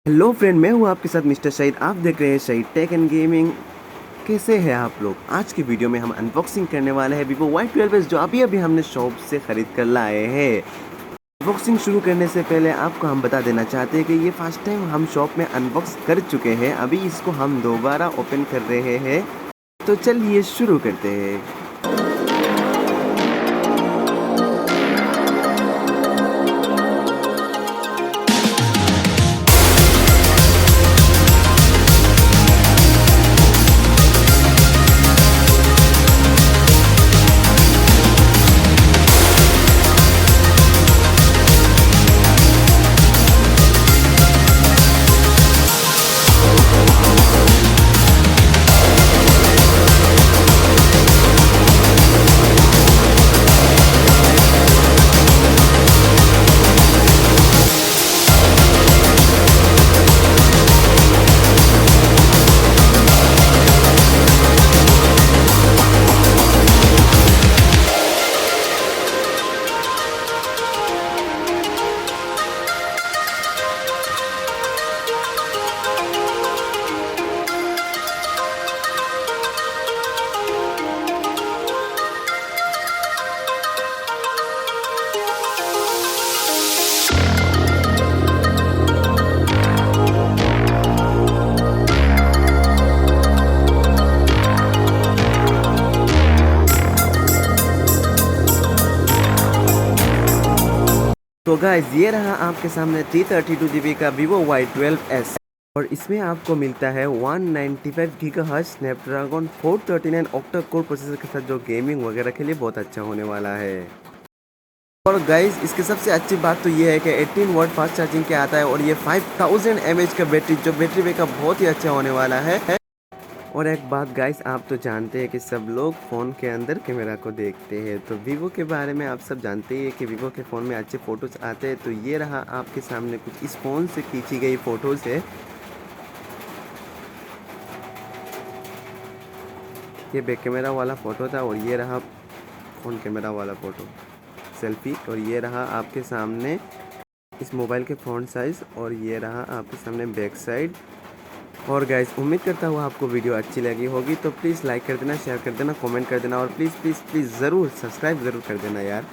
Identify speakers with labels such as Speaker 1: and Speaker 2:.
Speaker 1: Hello friend, मैं हूँ आपके साथ मिस्टर शहीद। आप देख रहे हैं शहीद टेक एंड गेमिंग। कैसे हैं आप लोग? आज की वीडियो में हम अनबॉक्सिंग करने वाले हैं Vivo y12s, जो अभी अभी हमने शॉप से ख़रीद कर लाए हैं। अनबॉक्सिंग शुरू करने से पहले आपको हम बता देना चाहते हैं कि ये फर्स्ट टाइम हम शॉप में अनबॉक्स कर चुके हैं। अभी इसको हम दोबारा ओपन कर रहे हैं, तो चलिए शुरू करते हैं। तो गाइस, ये रहा आपके सामने 332 GB का Vivo y12s, और इसमें आपको मिलता है 195 GHz Snapdragon 439 octa core processor के साथ, जो गेमिंग वगैरह के लिए बहुत अच्छा होने वाला है। और गाइस, इसकी सबसे अच्छी बात तो ये है कि 18 वाट फास्ट चार्जिंग के आता है, और ये 5000 mAh का बैटरी, जो बैटरी बैकअप बहुत ही अच्छा होने वाला है। और एक बात गाइस, आप तो जानते हैं कि सब लोग फ़ोन के अंदर कैमरा को देखते हैं, तो वीवो के बारे में आप सब जानते हैं कि वीवो के फ़ोन में अच्छे फ़ोटोज़ आते हैं। तो ये रहा आपके सामने कुछ इस फ़ोन से खींची गई फ़ोटोज़ है। ये बैक कैमरा वाला फ़ोटो था, और ये रहा फ़ोन कैमरा वाला फ़ोटो सेल्फ़ी, और ये रहा आपके सामने इस मोबाइल के फ्रंट साइज़, और ये रहा आपके सामने बैक साइड। और गाइस, उम्मीद करता हूँ आपको वीडियो अच्छी लगी होगी, तो प्लीज़ लाइक कर देना, शेयर कर देना, कमेंट कर देना, और प्लीज़ प्लीज़ प्लीज़ ज़रूर सब्सक्राइब ज़रूर कर देना यार।